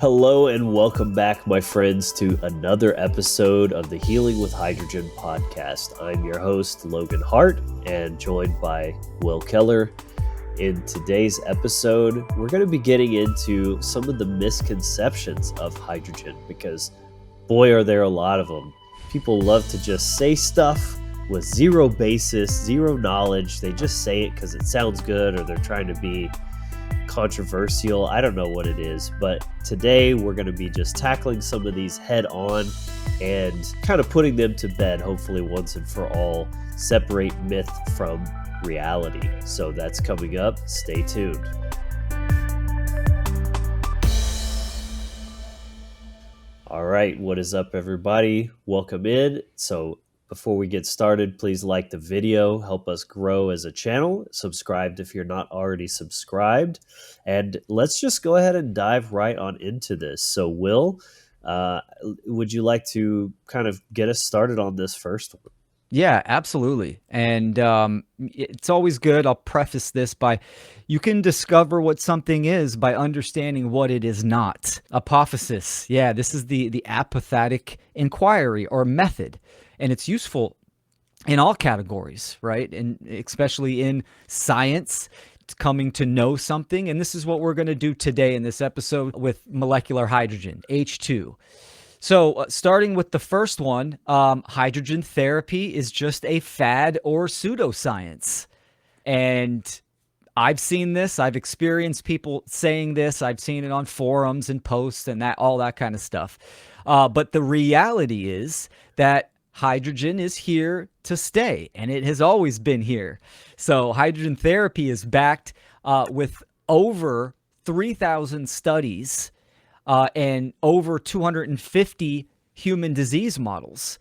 Hello and welcome back, my friends, to another episode of the Healing with Hydrogen podcast. I'm your host, Logan Hart, and joined by Will Keller. In today's episode, we're going to be getting into some of the misconceptions of hydrogen because, boy, are there a lot of them. People love to just say stuff with zero basis, zero knowledge. They just say it because it sounds good or they're trying to be controversial. I don't know what it is, but today we're going to be just tackling some of these head on and kind of putting them to bed, hopefully once and for all, separate myth from reality. So that's coming up. Stay tuned. All right, what is up, everybody? Welcome in. So before we get started, please like the video, help us grow as a channel. Subscribe if you're not already subscribed. And let's just go ahead and dive right on into this. So Will, would you like to kind of get us started on this first one? Yeah, absolutely. And it's always good. I'll preface this by you can discover what something is by understanding what it is not. Apophysis. Yeah, this is the apathetic inquiry or method. And it's useful in all categories, right? And especially in science, coming to know something. And this is what we're going to do today in this episode with molecular hydrogen, H2. So starting with the first one, hydrogen therapy is just a fad or pseudoscience. And I've seen this. I've experienced people saying this. I've seen it on forums and posts and all that kind of stuff. But the reality is that hydrogen is here to stay, and it has always been here. So hydrogen therapy is backed with over 3,000 studies and over 250 human disease models.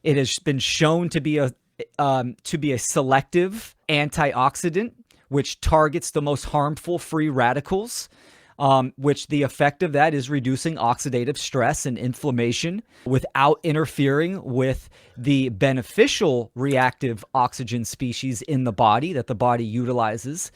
It has been shown to be a selective antioxidant, which targets the most harmful free radicals, which the effect of that is reducing oxidative stress and inflammation without interfering with the beneficial reactive oxygen species in the body that the body utilizes.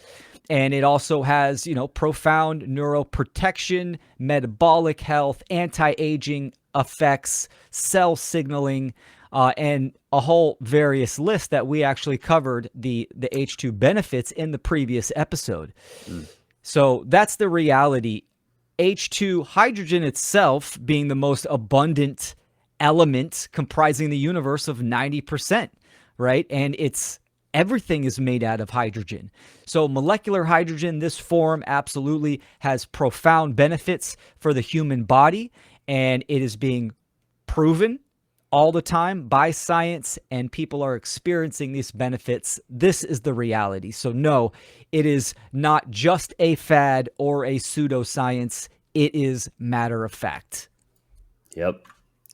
And it also has, profound neuroprotection, metabolic health, anti-aging effects, cell signaling, and a whole various list that we actually covered the H2 benefits in the previous episode. So that's the reality. H2 hydrogen itself being the most abundant element comprising the universe of 90%, right? And everything is made out of hydrogen. So molecular hydrogen, this form absolutely has profound benefits for the human body, and it is being proven all the time by science, and people are experiencing these benefits. This is the reality. So no, it is not just a fad or a pseudoscience. It is matter of fact. Yep.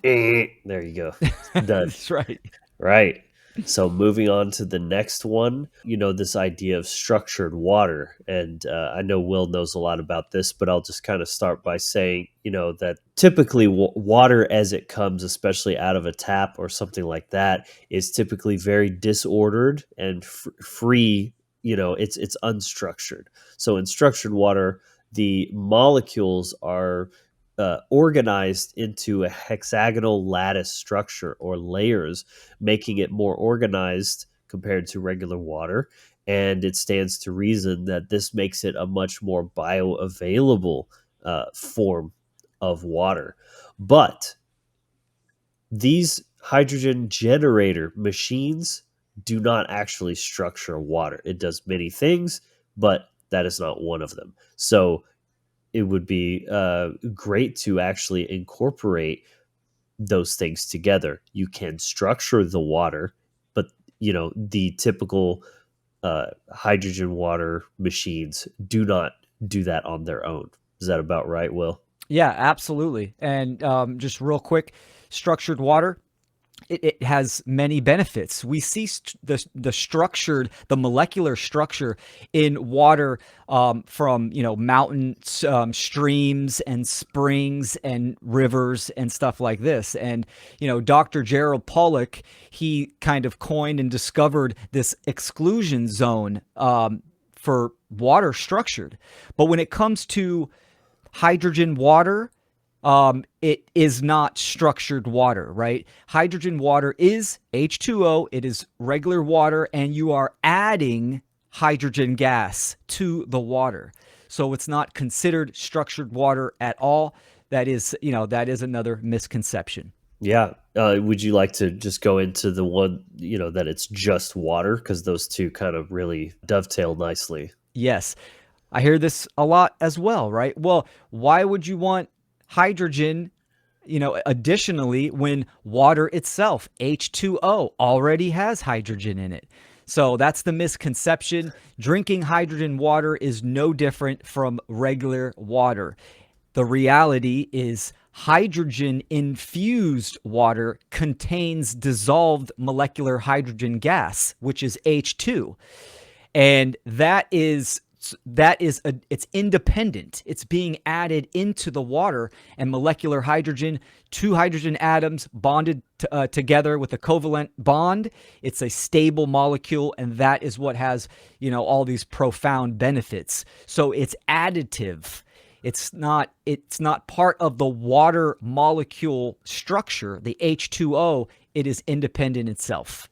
There you go. Done. That's right. Right. So moving on to the next one, this idea of structured water. And I know Will knows a lot about this, but I'll just kind of start by saying, that typically water as it comes, especially out of a tap or something like that, is typically very disordered and free. It's unstructured. So in structured water, the molecules are organized into a hexagonal lattice structure or layers, making it more organized compared to regular water. And it stands to reason that this makes it a much more bioavailable form of water. But these hydrogen generator machines do not actually structure water. It does many things, but that is not one of them. So it would be great to actually incorporate those things together. You can structure the water, but the typical hydrogen water machines do not do that on their own. Is that about right, Will? Yeah, absolutely. And just real quick, structured water, it has many benefits. We see the molecular structure in water from mountains, streams, and springs, and rivers, and stuff like this. And Dr. Gerald Pollack, he kind of coined and discovered this exclusion zone for water structured. But when it comes to hydrogen water, it is not structured water, right? Hydrogen water is H2O, it is regular water, and you are adding hydrogen gas to the water. So it's not considered structured water at all. That is, that is another misconception. Yeah. Would you like to just go into the one, that it's just water? Because those two kind of really dovetail nicely. Yes, I hear this a lot as well, right? Well, why would you want hydrogen, additionally, when water itself, H2O, already has hydrogen in it? So that's the misconception. Drinking hydrogen water is no different from regular water. The reality is hydrogen infused water contains dissolved molecular hydrogen gas, which is H2. And it's independent. It's being added into the water, and molecular hydrogen, two hydrogen atoms bonded together with a covalent bond. It's a stable molecule, and that is what has all these profound benefits. So it's additive. It's not part of the water molecule structure, the H2O. It is independent itself.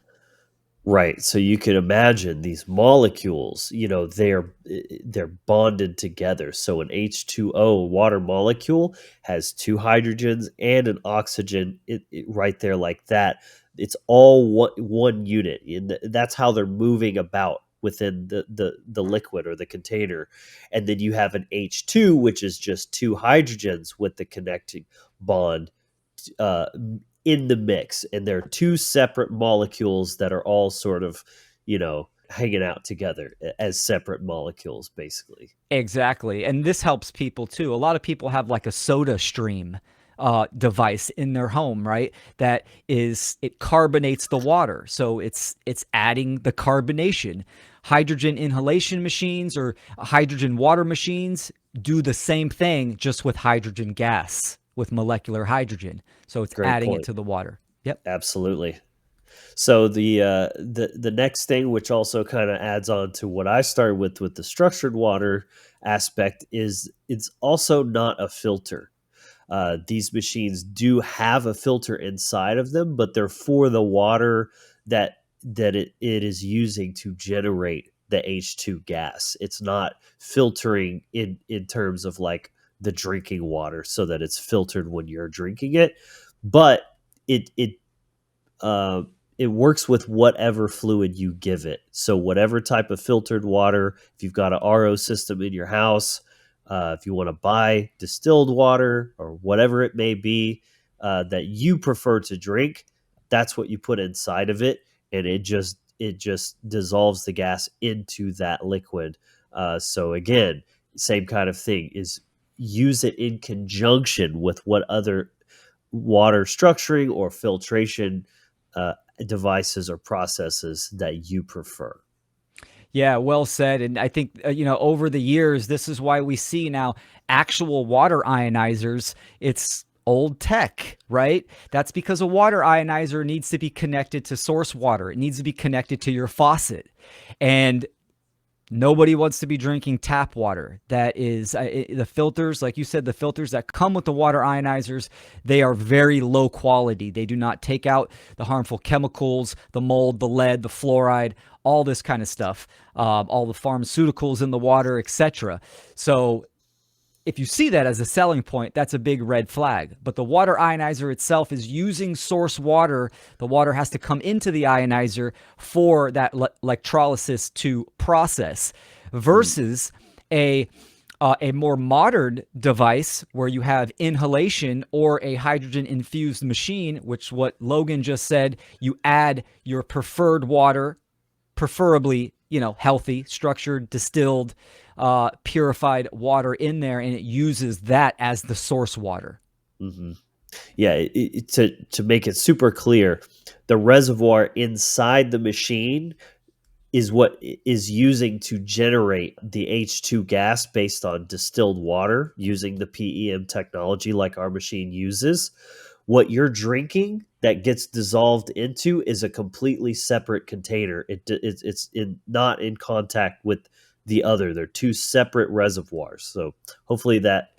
Right. So you can imagine these molecules, they're bonded together. So an H2O water molecule has two hydrogens and an oxygen right there like that. It's all one unit. And that's how they're moving about within the liquid or the container. And then you have an H2, which is just two hydrogens with the connecting bond uh, in the mix, and they're two separate molecules that are all sort of, hanging out together as separate molecules, basically. Exactly. And this helps people too. A lot of people have like a soda stream device in their home, right? It carbonates the water. So it's adding the carbonation. Hydrogen inhalation machines or hydrogen water machines do the same thing, just with hydrogen gas, with molecular hydrogen. So it's Great adding it point. to the water. Yep. Absolutely. So the next thing, which also kind of adds on to what I started with the structured water aspect, is it's also not a filter. These machines do have a filter inside of them, but they're for the water that it is using to generate the H2 gas. It's not filtering in terms of like the drinking water so that it's filtered when you're drinking it, but it uh, it works with whatever fluid you give it. So whatever type of filtered water, if you've got an RO system in your house, if you want to buy distilled water or whatever it may be that you prefer to drink, that's what you put inside of it, and it just dissolves the gas into that liquid. So again, same kind of thing is use it in conjunction with what other water structuring or filtration uh, devices or processes that you prefer. Yeah, well said. And I think, over the years, this is why we see now actual water ionizers. It's old tech, right? That's because a water ionizer needs to be connected to source water, it needs to be connected to your faucet. And nobody wants to be drinking tap water. That is the filters, like you said, the filters that come with the water ionizers, they are very low quality. They do not take out the harmful chemicals, the mold, the lead, the fluoride, all this kind of stuff, all the pharmaceuticals in the water, etc. So if you see that as a selling point, that's a big red flag. But the water ionizer itself is using source water. The water has to come into the ionizer for that electrolysis to process, Mm. versus a more modern device where you have inhalation or a hydrogen infused machine, which what Logan just said, you add your preferred water, preferably, healthy, structured, distilled, purified water in there, and it uses that as the source water. Hmm. Yeah, to make it super clear, the reservoir inside the machine is what is using to generate the H2 gas based on distilled water using the PEM technology like our machine uses. What you're drinking that gets dissolved into is a completely separate container. Not in contact with the other. They're two separate reservoirs. So hopefully that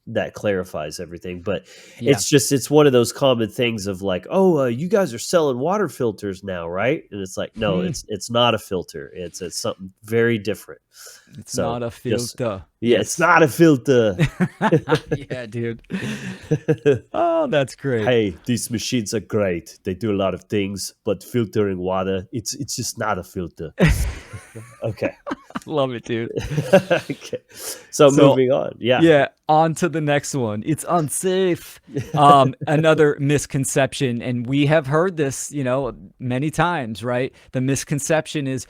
that clarifies everything. But Yeah. it's one of those common things of like, oh, you guys are selling water filters now, right? And it's like, no, Hmm. it's not a filter. It's something very different. It's So not a just filter. yeah, it's Yes. not a filter. Yeah, dude. Oh, that's great. Hey, these machines are great. They do a lot of things, but filtering water, it's just not a filter. Okay. Love it, dude. Okay. So So, moving on. Yeah. yeah, on to the next one. It's unsafe. Another misconception, and we have heard this, many times, right? The misconception is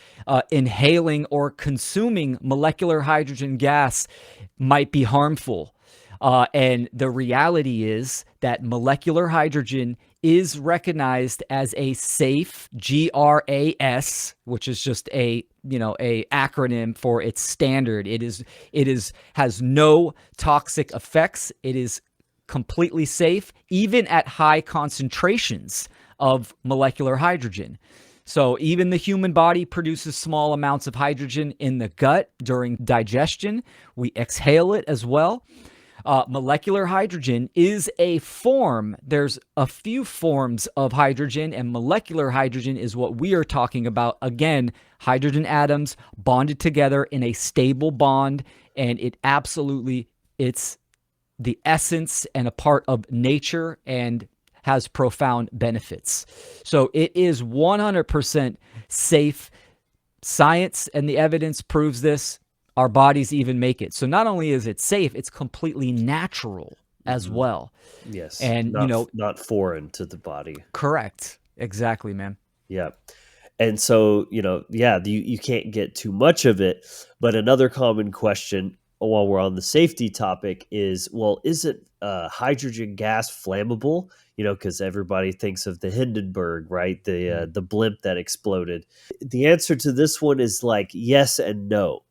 inhaling or consuming molecular hydrogen gas might be harmful. And the reality is that molecular hydrogen is recognized as a safe GRAS, which is just a acronym for its standard. It is has no toxic effects. It is completely safe, even at high concentrations of molecular hydrogen. So even the human body produces small amounts of hydrogen in the gut during digestion. We exhale it as well. Molecular hydrogen is a form. There's a few forms of hydrogen, and molecular hydrogen is what we are talking about. Again, hydrogen atoms bonded together in a stable bond, and it's the essence and a part of nature and has profound benefits. So it is 100% safe. Science and the evidence proves this. Our bodies even make it. So not only is it safe, it's completely natural as Mhm. well. Yes. And, Not foreign to the body. correct. Exactly, man. Yeah. And so, yeah, you can't get too much of it. But another common question while we're on the safety topic is, well, is it hydrogen gas flammable? Because everybody thinks of the Hindenburg, right? Mm. The blimp that exploded. The answer to this one is like yes and no.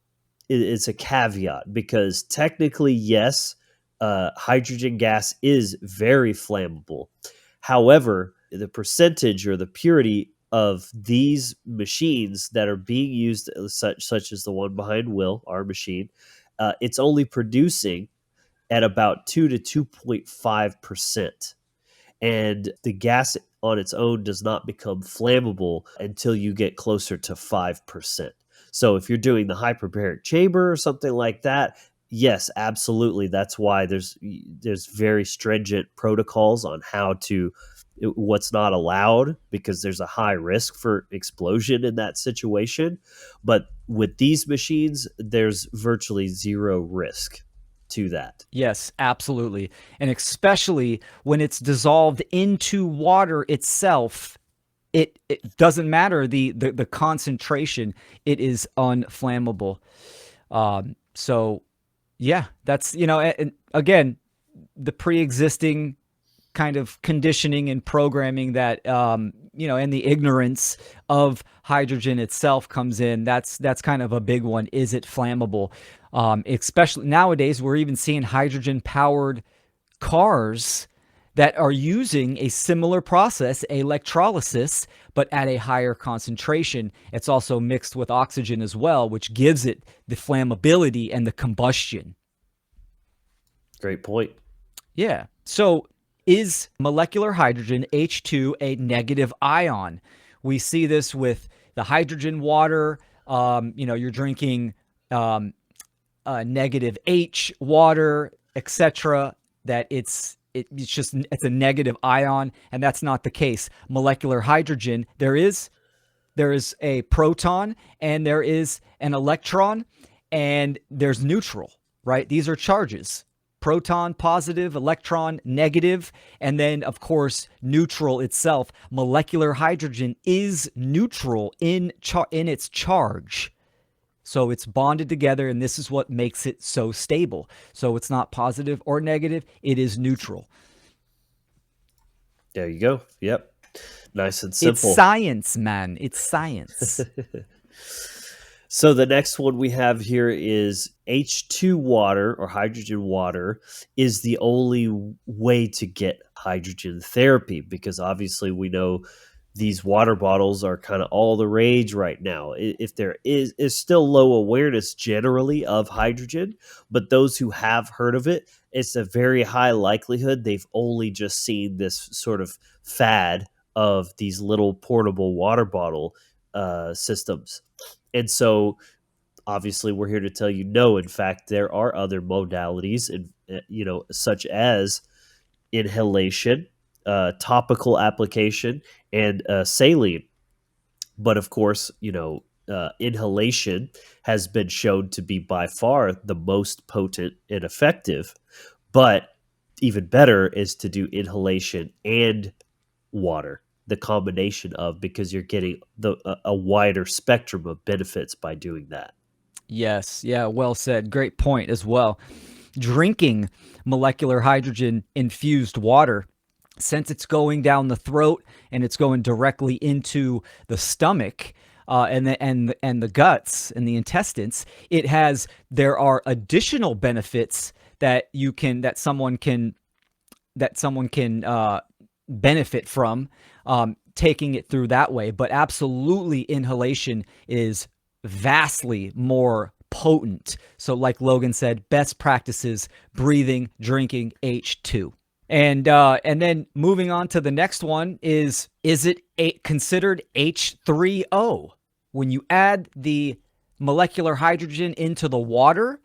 It's a caveat because technically, yes, hydrogen gas is very flammable. However, the percentage or the purity of these machines that are being used, such as the one behind Will, our machine, it's only producing at about 2 to 2.5%. And the gas on its own does not become flammable until you get closer to 5%. So if you're doing the hyperbaric chamber or something like that, yes, absolutely. That's why there's very stringent protocols on how to what's not allowed because there's a high risk for explosion in that situation. But with these machines, there's virtually zero risk to that. Yes, absolutely. And especially when it's dissolved into water itself, it doesn't matter the concentration, it is unflammable. So yeah, that's, and again, the pre-existing kind of conditioning and programming that and the ignorance of hydrogen itself comes in. That's kind of a big one. Is it flammable? Especially nowadays, we're even seeing hydrogen powered cars that are using a similar process, electrolysis, but at a higher concentration. It's also mixed with oxygen as well, which gives it the flammability and the combustion. Great point. Yeah. So is molecular hydrogen H2 a negative ion? We see this with the hydrogen water. You're drinking negative H water, etc. That it's a negative ion, and that's not the case. Molecular hydrogen, there is a proton and there is an electron and there's neutral, right? These are charges. Proton positive, electron negative, and then of course neutral itself. Molecular hydrogen is neutral in its charge. So it's bonded together, and this is what makes it so stable. So it's not positive or negative, it is neutral. There you go. Yep. Nice and It's simple. science, man. It's science. So the next one we have here is H2 water or hydrogen water is the only way to get hydrogen therapy because obviously we know these water bottles are kind of all the rage right now. If there is still low awareness generally of hydrogen, but those who have heard of it, it's a very high likelihood they've only just seen this sort of fad of these little portable water bottle systems. And so obviously we're here to tell you no, in fact there are other modalities, and such as inhalation, topical application, and saline. But of course, inhalation has been shown to be by far the most potent and effective. But even better is to do inhalation and water, the combination of, because you're getting a wider spectrum of benefits by doing that. Yes, yeah, well said. Great point as well. Drinking molecular hydrogen infused water, since it's going down the throat and it's going directly into the stomach, and the guts and the intestines, there are additional benefits that someone can benefit from taking it through that way. But absolutely, inhalation is vastly more potent. So, like Logan said, best practices: breathing, drinking H2. And then moving on to the next one is it considered H3O? When you add the molecular hydrogen into the water,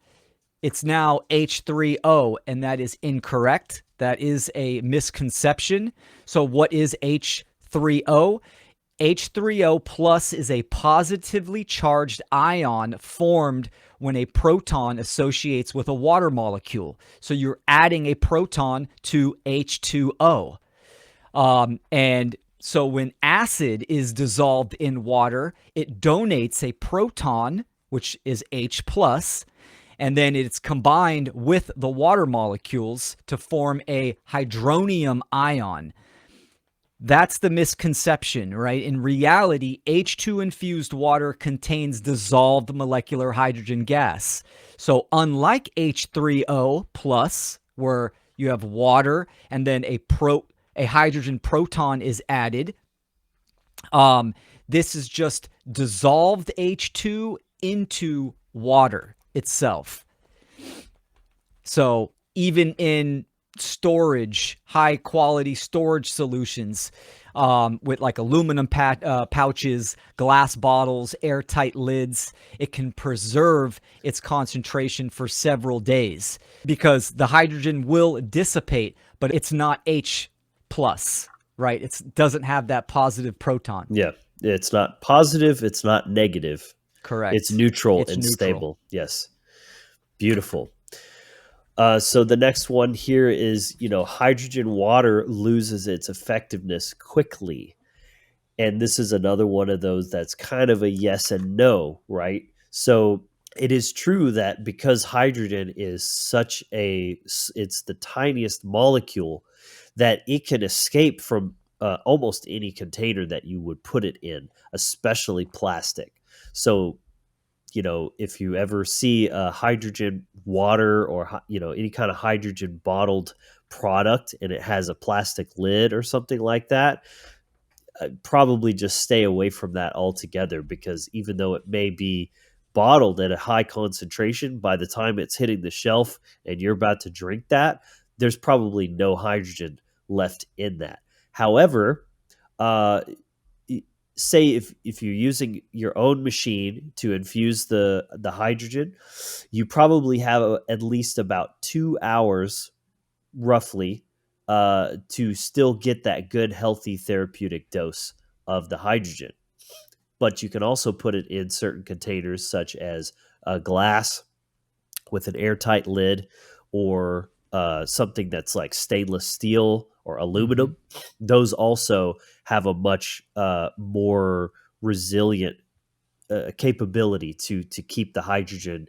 it's now H3O, and that is incorrect. That is a misconception. So what is H3O? H3O plus is a positively charged ion formed when a proton associates with a water molecule. So you're adding a proton to H2O. And so when acid is dissolved in water, it donates a proton, which is H plus, and then it's combined with the water molecules to form a hydronium ion. That's the misconception, right? In reality, H2 infused water contains dissolved molecular hydrogen gas. So unlike H3O plus, where you have water and then a hydrogen proton is added, this is just dissolved H2 into water itself. So even in storage, high quality storage solutions, with like aluminum pouches, glass bottles, airtight lids, it can preserve its concentration for several days because the hydrogen will dissipate, but it's not H plus, right? It doesn't have that positive proton. Yeah, it's not positive, it's not negative. It's Correct. neutral It's and neutral. stable. Yes. Beautiful. So the next one here is, hydrogen water loses its effectiveness quickly. And this is another one of those that's kind of a yes and no, right? So it is true that because hydrogen is it's the tiniest molecule, that it can escape from almost any container that you would put it in, especially plastic. So if you ever see a hydrogen water or any kind of hydrogen bottled product and it has a plastic lid or something like that, probably just stay away from that altogether, because even though it may be bottled at a high concentration, by the time it's hitting the shelf and you're about to drink that, there's probably no hydrogen left in that. However, uh, say if you're using your own machine to infuse the hydrogen, you probably have at least about 2 hours roughly to still get that good healthy therapeutic dose of the hydrogen. But you can also put it in certain containers such as a glass with an airtight lid, or something that's like stainless steel or Mm-hmm. aluminum. Those also have a much more resilient capability to keep the hydrogen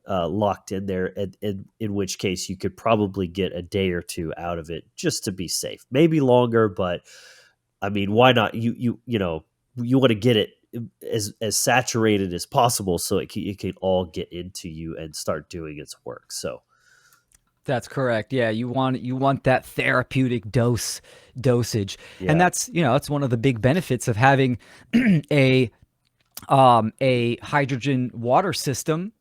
locked in there, and in which case you could probably get a day or two out of it just to be safe. Maybe longer, but I mean, why not? You want to get it as saturated as possible so it can all get into you and start doing its work. So That's correct. Yeah, you want that therapeutic dosage, and Yeah. that's one of the big benefits of having a a hydrogen water system,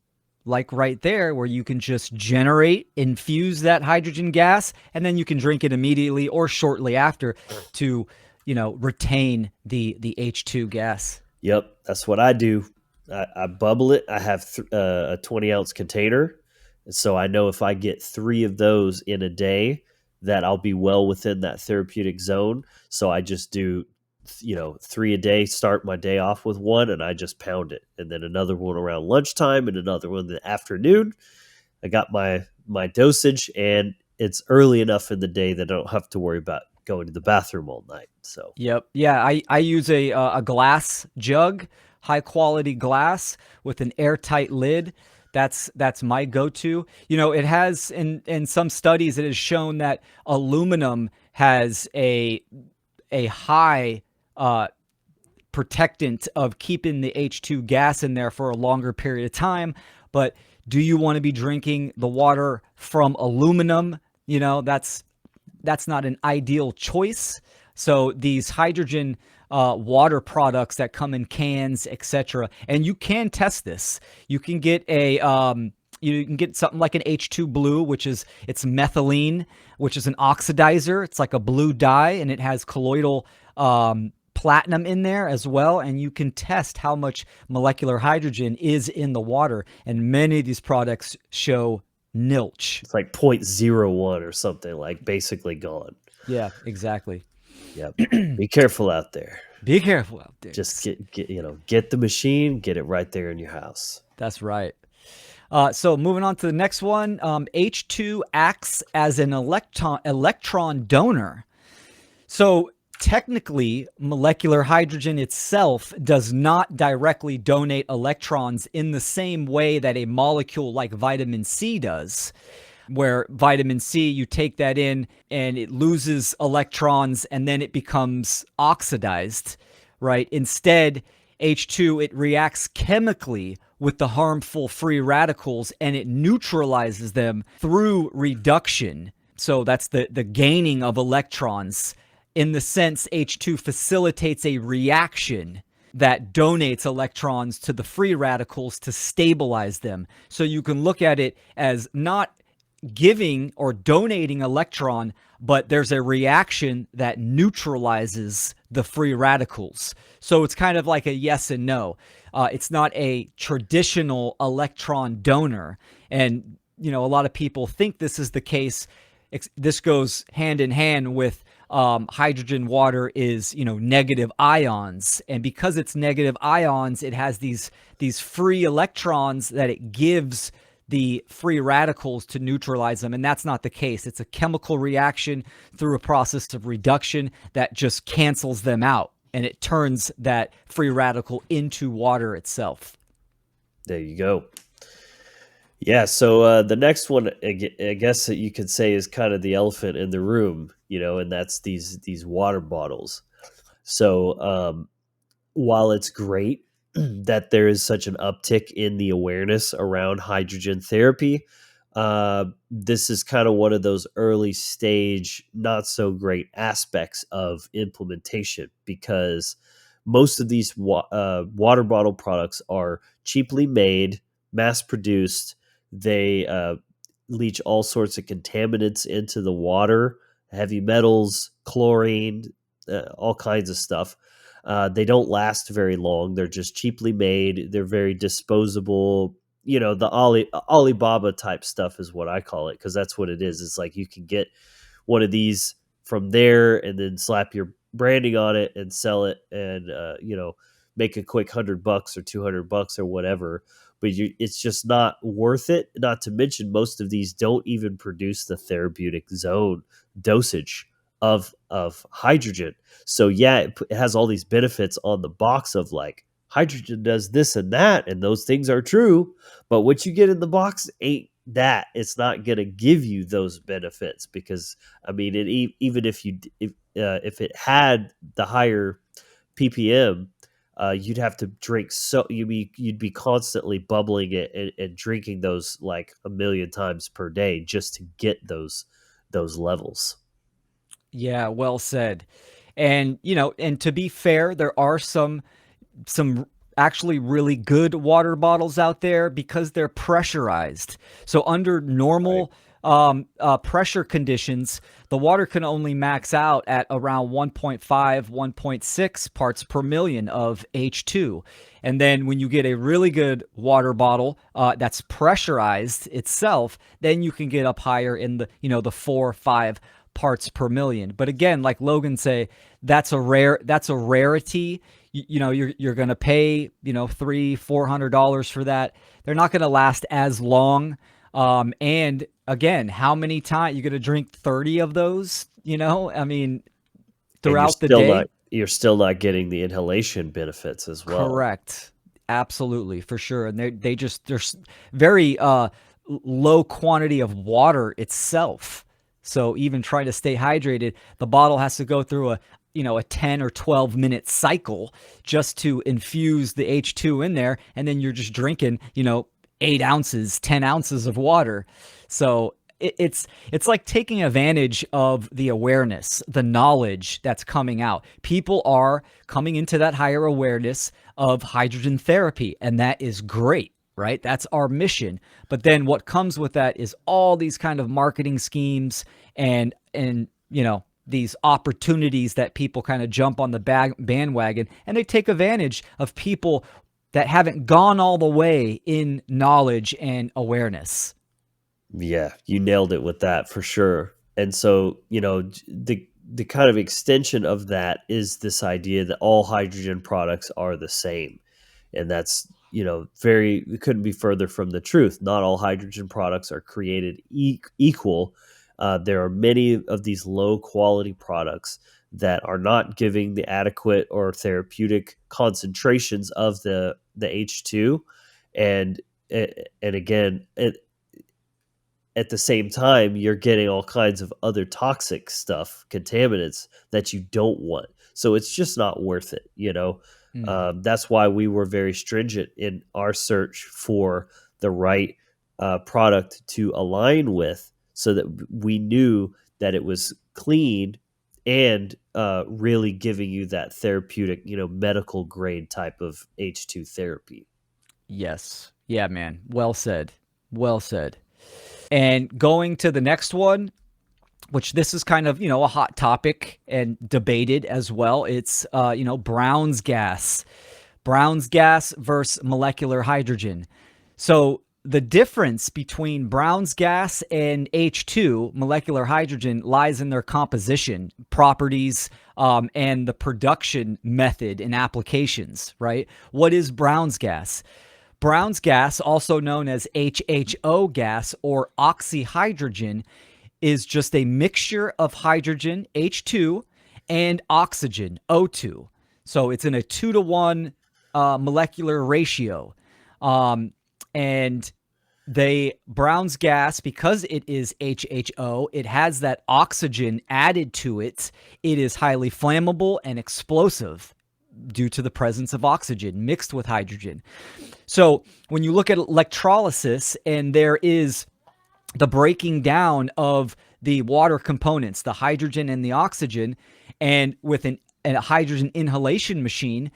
like right there, where you can just generate, infuse that hydrogen gas, and then you can drink it immediately or shortly after to retain the H2 gas. Yep, that's what I do. I bubble it. I have a 20-ounce container, and so I know if I get three of those in a day, that I'll be well within that therapeutic zone. So I just do, three a day. Start my day off with one, and I just pound it, and then another one around lunchtime, and another one in the afternoon. I got my dosage, and it's early enough in the day that I don't have to worry about going to the bathroom all night. So Yep. Yeah, I use a glass jug, high quality glass with an airtight lid. That's my go-to. It has in some studies it has shown that aluminum has a high protectant of keeping the H2 gas in there for a longer period of time. But do you want to be drinking the water from aluminum? That's not an ideal choice. So these hydrogen water products that come in cans, etc., and you can test this. You can get you can get something like an H2 blue, which is it's methylene, which is an oxidizer. It's like a blue dye, and it has colloidal platinum in there as well, and you can test how much molecular hydrogen is in the water. And many of these products show nilch. it's like 0.01 or something, like basically gone. Yeah, exactly. Yep. Be careful out there. Be careful out there. Just get the machine, get it right there in your house. That's right. So moving on to the next one, H2 acts as an electron donor. So technically, molecular hydrogen itself does not directly donate electrons in the same way that a molecule like vitamin C does, where vitamin C, you take that in and it loses electrons and then it becomes oxidized, right? Instead, H2, it reacts chemically with the harmful free radicals and it neutralizes them through reduction. So that's the gaining of electrons. In the sense, H2 facilitates a reaction that donates electrons to the free radicals to stabilize them. So you can look at it as not giving or donating electron, but there's a reaction that neutralizes the free radicals. So it's kind of like a yes and no. It's not a traditional electron donor. And, a lot of people think this is the case. This goes hand in hand with hydrogen water is, negative ions. And because it's negative ions, it has these free electrons that it gives the free radicals to neutralize them. And that's not the case. It's a chemical reaction through a process of reduction that just cancels them out. And it turns that free radical into water itself. There you go. Yeah. So the next one, I guess that you could say, is kind of the elephant in the room, and that's these water bottles. So while it's great that there is such an uptick in the awareness around hydrogen therapy, this is kind of one of those early stage, not so great aspects of implementation, because most of these water bottle products are cheaply made, mass produced. They leach all sorts of contaminants into the water, heavy metals, chlorine, all kinds of stuff. They don't last very long. They're just cheaply made. They're very disposable. The Alibaba type stuff is what I call it, because that's what it is. It's like you can get one of these from there and then slap your branding on it and sell it, and make a quick $100 or $200 or whatever. But it's just not worth it. Not to mention, most of these don't even produce the therapeutic zone dosage of hydrogen. So yeah, it has all these benefits on the box of like hydrogen does this and that, and those things are true. But what you get in the box ain't that. It's not going to give you those benefits, because I mean, even if it had the higher ppm, you'd have to drink you'd be constantly bubbling it and drinking those like a million times per day just to get those levels. Yeah, well said. And and to be fair, there are some actually really good water bottles out there because they're pressurized. So under Right. normal pressure conditions, the water can only max out at around 1.5, 1.6 parts per million of H2. And then when you get a really good water bottle that's pressurized itself, then you can get up higher in the, the 4 or 5 parts per million. But again, like Logan say, that's a rarity. You're going to pay, $300-400 for that. They're not going to last as long. And again, how many times you're going to drink 30 of those, I mean, And throughout the day? you're still not getting the inhalation benefits as well. Correct. Absolutely, for sure. And there's very low quantity of water itself. So even trying to stay hydrated, the bottle has to go through a 10 or 12 minute cycle just to infuse the H2 in there, and then you're just drinking, 8 ounces, 10 ounces of water. So it's like taking advantage of the awareness, the knowledge that's coming out. People are coming into that higher awareness of hydrogen therapy, and that is great, right? That's our mission. But then what comes with that is all these kind of marketing schemes and these opportunities that people kind of jump on the bandwagon, and they take advantage of people that haven't gone all the way in knowledge and awareness. Yeah, you nailed it with that for sure. And so, the kind of extension of that is this idea that all hydrogen products are the same. And that's, very it couldn't be further from the truth. Not all hydrogen products are created equal. There are many of these low quality products that are not giving the adequate or therapeutic concentrations of the H2, and and again, at the same time, you're getting all kinds of other toxic stuff, contaminants that you don't want. So it's just not worth it. Mm. That's why we were very stringent in our search for the right product to align with, so that we knew that it was clean and really giving you that therapeutic, medical grade type of H2 therapy. Yes. Yeah, man. Well said. Well said. And going to the next one, which this is kind of, a hot topic and debated as well. It's, Brown's gas. Brown's gas versus molecular hydrogen. So the difference between Brown's gas and H2, molecular hydrogen, lies in their composition, properties, and the production method and applications, right? What is Brown's gas? Brown's gas, also known as HHO gas or oxyhydrogen, is just a mixture of hydrogen, H2, and oxygen, O2. So it's in a 2-to-1 molecular ratio. And Brown's gas, because it is HHO, it has that oxygen added to it. It is highly flammable and explosive due to the presence of oxygen mixed with hydrogen. So when you look at electrolysis, and there is the breaking down of the water components, the hydrogen and the oxygen, and with a hydrogen inhalation machine,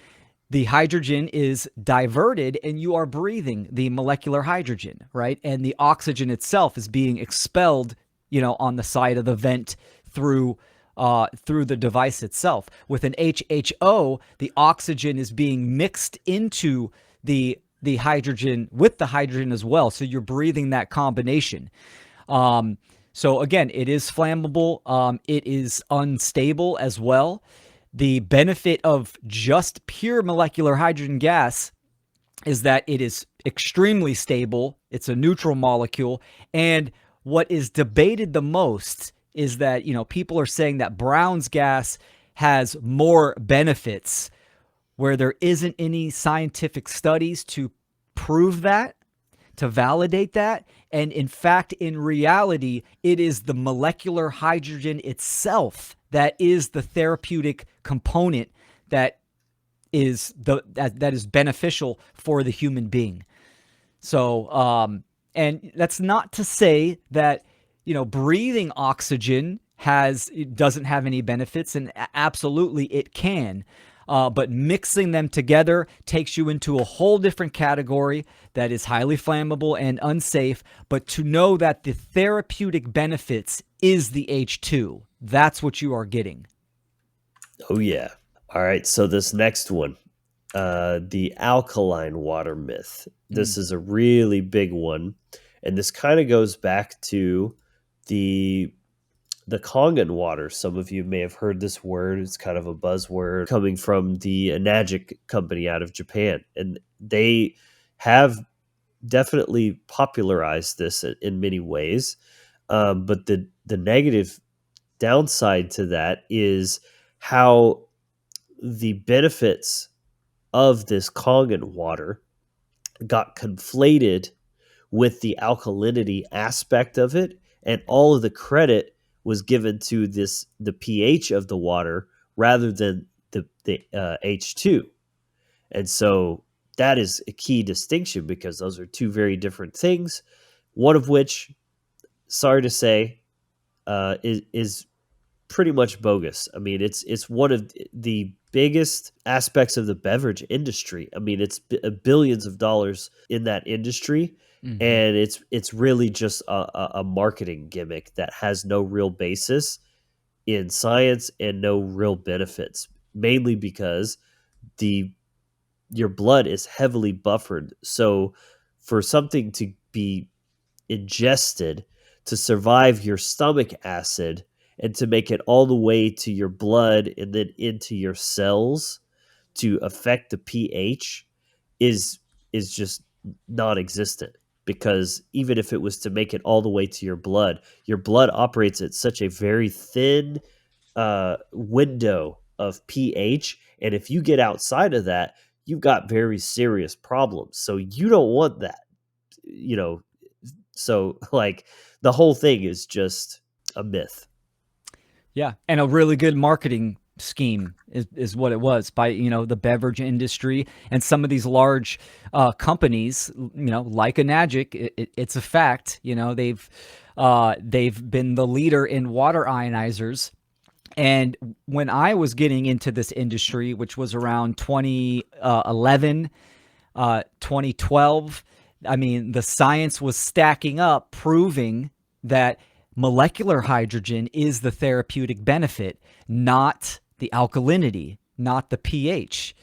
the hydrogen is diverted and you are breathing the molecular hydrogen, right? And the oxygen itself is being expelled, on the side of the vent through the device itself. With an HHO, the oxygen is being mixed into the hydrogen with the hydrogen as well. So you're breathing that combination. So again, it is flammable. It is unstable as well. The benefit of just pure molecular hydrogen gas is that it is extremely stable. It's a neutral molecule. And what is debated the most is that, people are saying that Brown's gas has more benefits, where there isn't any scientific studies to prove that, to validate that. And in fact, in reality, it is the molecular hydrogen itself that is the therapeutic component that that is beneficial for the human being. So, and that's not to say that, breathing oxygen doesn't have any benefits, and absolutely it can. But mixing them together takes you into a whole different category that is highly flammable and unsafe. But to know that the therapeutic benefits is the H2, that's what you are getting. Oh yeah. All right. So this next one, the alkaline water myth. This Mm. is a really big one, and this kind of goes back to the the Kangen water. Some of you may have heard this word. It's kind of a buzzword coming from the Enagic company out of Japan, and they have definitely popularized this in many ways. But the negative downside to that is how the benefits of this Kangen water got conflated with the alkalinity aspect of it, and all of the credit was given to the pH of the water rather than the H2. And so that is a key distinction because those are two very different things. One of which, sorry to say, is pretty much bogus. I mean, it's one of the biggest aspects of the beverage industry. I mean, it's billions of dollars in that industry, Hmm. and it's really just a marketing gimmick that has no real basis in science and no real benefits. Mainly because the your blood is heavily buffered, so for something to be ingested to survive your stomach acid and to make it all the way to your blood and then into your cells to affect the pH is is just non-existent, because even if it was to make it all the way to your blood operates at such a very thin window of pH, and if you get outside of that, you've got very serious problems. So you don't want that, you know, so, like, the whole thing is just a myth. Yeah, and a really good marketing scheme is what it was by the beverage industry and some of these large companies, like Enagic. It's a fact. They've been the leader in water ionizers. And when I was getting into this industry, which was around 2011, 2012, I mean, the science was stacking up, proving that molecular hydrogen is the therapeutic benefit, not the alkalinity, not the pH.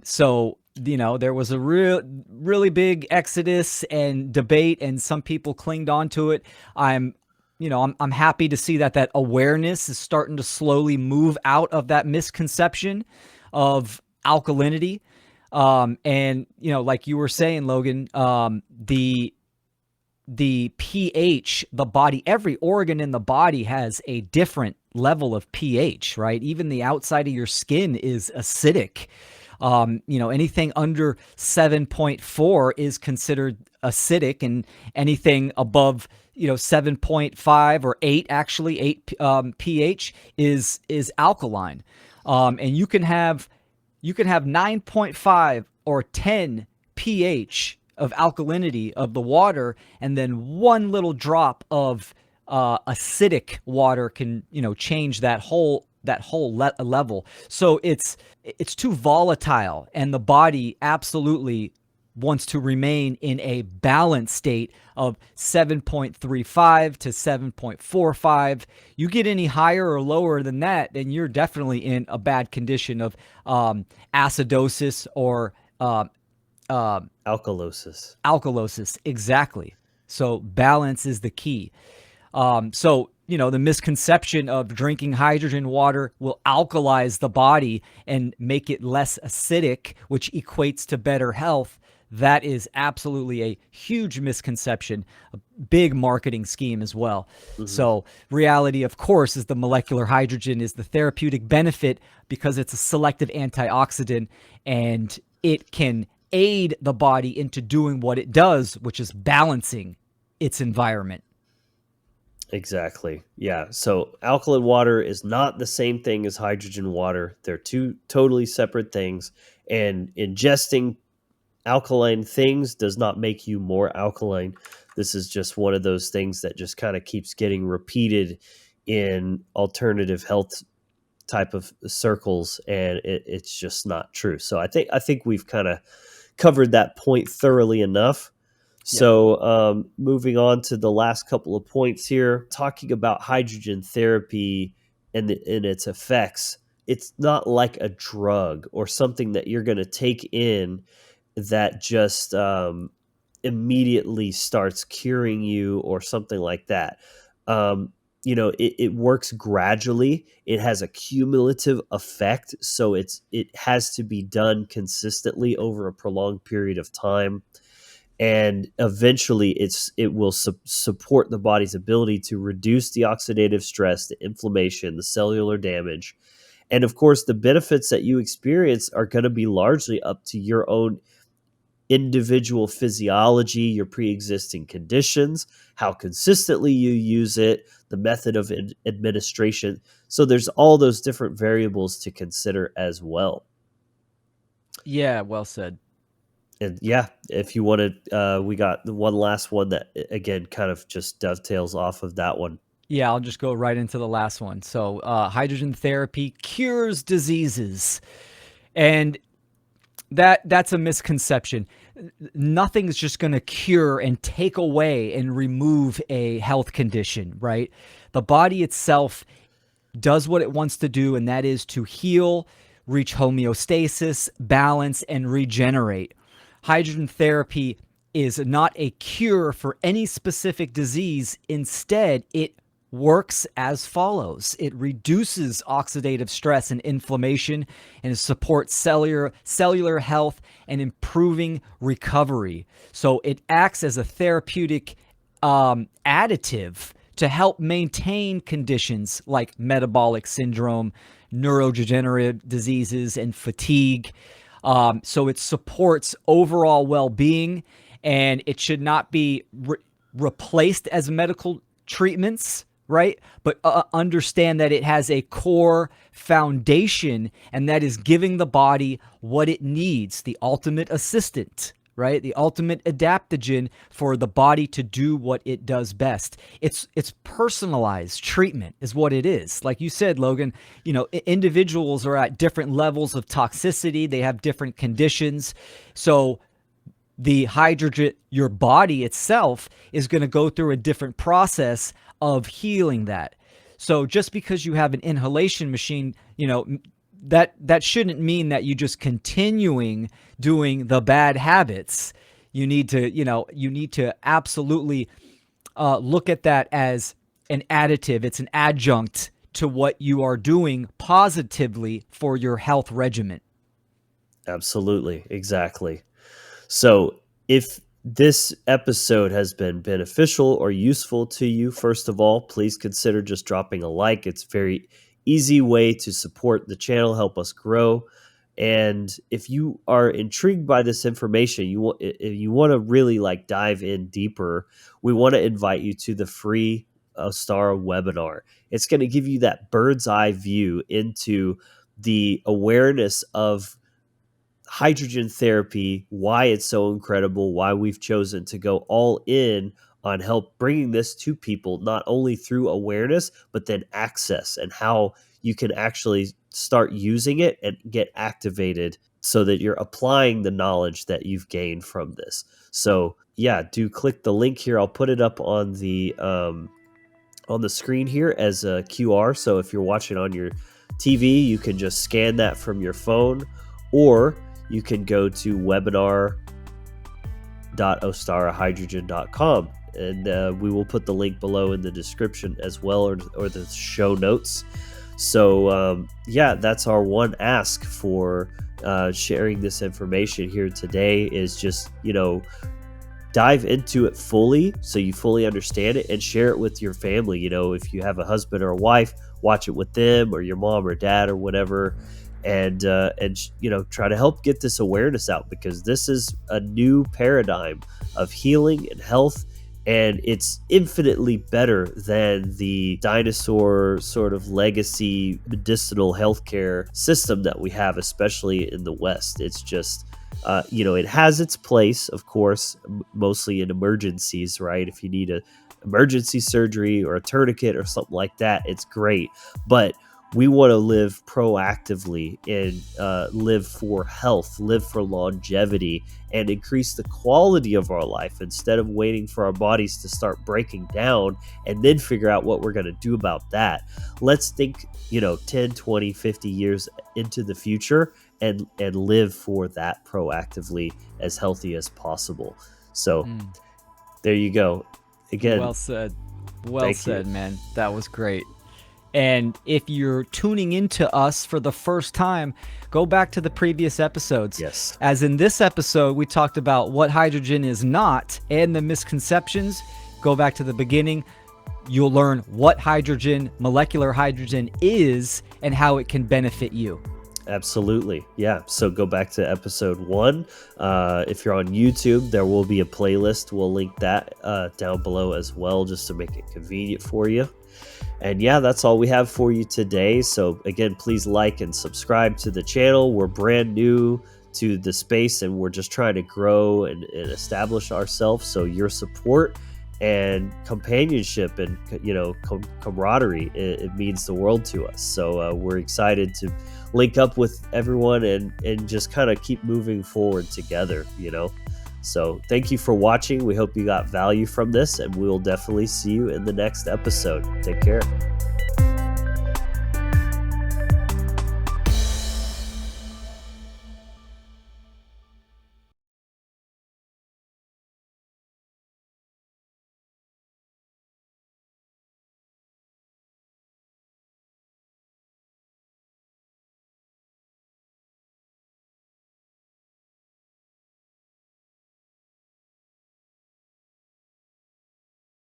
So there was a really big exodus and debate, and some people clinged on to it. I'm happy to see that awareness is starting to slowly move out of that misconception of alkalinity. And like you were saying, Logan, the pH, the body, every organ in the body has a different level of pH, right? Even the outside of your skin is acidic. Anything under 7.4 is considered acidic, and anything above 7.5 or 8, actually 8 pH is alkaline. And you can have 9.5 or 10 pH of alkalinity of the water, and then one little drop of acidic water can change that whole level. So it's too volatile, and the body absolutely wants to remain in a balanced state of 7.35 to 7.45. You get any higher or lower than that, then you're definitely in a bad condition of acidosis or Alkalosis. alkalosis. Exactly. So balance is the key. The misconception of drinking hydrogen water will alkalize the body and make it less acidic, which equates to better health. That is absolutely a huge misconception, a big marketing scheme as well. Mhm. So, reality, of course, is the molecular hydrogen is the therapeutic benefit because it's a selective antioxidant, and it can aid the body into doing what it does, which is balancing its environment. Exactly. Yeah. So alkaline water is not the same thing as hydrogen water. They're two totally separate things. And ingesting alkaline things does not make you more alkaline. This is just one of those things that just kind of keeps getting repeated in alternative health type of circles, and it's just not true. So I think we've kind of covered that point thoroughly enough. Yep. So, moving on to the last couple of points here, talking about hydrogen therapy and its effects. It's not like a drug or something that you're going to take in that just immediately starts curing you or something like that. Um, it works gradually. It has a cumulative effect, so it has to be done consistently over a prolonged period of time, and eventually it will support the body's ability to reduce the oxidative stress, the inflammation, the cellular damage. And of course, the benefits that you experience are going to be largely up to your own individual physiology, your pre-existing conditions, how consistently you use it, the method of administration. So there's all those different variables to consider as well. Yeah, well said. And yeah, if you want to, we got the one last one that again kind of just dovetails off of that one. Yeah, I'll just go right into the last one. So, hydrogen therapy cures diseases, and that's a misconception. Nothing's just going to cure and take away and remove a health condition, right? The body itself does what it wants to do, and that is to heal, reach homeostasis, balance, and regenerate. Hydrogen therapy is not a cure for any specific disease. Instead, it works as follows. It reduces oxidative stress and inflammation and supports cellular health and improving recovery. So it acts as a therapeutic additive to help maintain conditions like metabolic syndrome, neurodegenerative diseases, and fatigue. So it supports overall well-being, and it should not be replaced as medical treatments, right? But understand that it has a core foundation, and that is giving the body what it needs, the ultimate assistant, right? The ultimate adaptogen for the body to do what it does best. It's personalized treatment is what it is. Like you said, Logan, individuals are at different levels of toxicity. They have different conditions. So the hydrogen, your body itself is going to go through a different process of healing that. So just because you have an inhalation machine, that shouldn't mean that you just continuing doing the bad habits. You need to absolutely look at that as an additive. It's an adjunct to what you are doing positively for your health regimen. Absolutely, exactly. So, if this episode has been beneficial or useful to you, first of all, please consider just dropping a like. It's a very easy way to support the channel, help us grow. And if you are intrigued by this information, if you want to really like dive in deeper, we want to invite you to the free Star webinar. It's going to give you that bird's eye view into the awareness of hydrogen therapy, why it's so incredible, why we've chosen to go all in on help bringing this to people, not only through awareness, but then access, and how you can actually start using it and get activated so that you're applying the knowledge that you've gained from this. So yeah, do click the link here. I'll put it up on the screen here as a QR. So if you're watching on your TV, you can just scan that from your phone, or you can go to webinar.ostarahydrogen.com, and we will put the link below in the description as well, or the show notes. So yeah, that's our one ask for sharing this information here today, is just dive into it fully so you fully understand it, and share it with your family. If you have a husband or a wife, watch it with them, or your mom or dad or whatever, and try to help get this awareness out, because this is a new paradigm of healing and health, And it's infinitely better than the dinosaur sort of legacy medicinal healthcare system that we have, especially in the West. It's just, it has its place, of course, mostly in emergencies, right? If you need a emergency surgery or a tourniquet or something like that, it's great. But we want to live proactively and live for health, live for longevity, and increase the quality of our life instead of waiting for our bodies to start breaking down and then figure out what we're going to do about that. Let's think, 10, 20, 50 years into the future and live for that proactively, as healthy as possible. So there you go. Again, Well said. Well thank you. said, man. That was great. And if you're tuning into us for the first time, go back to the previous episodes. Yes. As in this episode, we talked about what hydrogen is not and the misconceptions. Go back to the beginning. You'll learn what hydrogen, molecular hydrogen, is and how it can benefit you. Absolutely. Yeah. So go back to episode 1. If you're on YouTube, there will be a playlist. We'll link that down below as well, just to make it convenient for you. And yeah, that's all we have for you today. So again, please like and subscribe to the channel. We're brand new to the space and we're just trying to grow and establish ourselves. So your support and companionship and camaraderie, it means the world to us. So we're excited to link up with everyone and just kind of keep moving forward together. So thank you for watching. We hope you got value from this, and we will definitely see you in the next episode. Take care.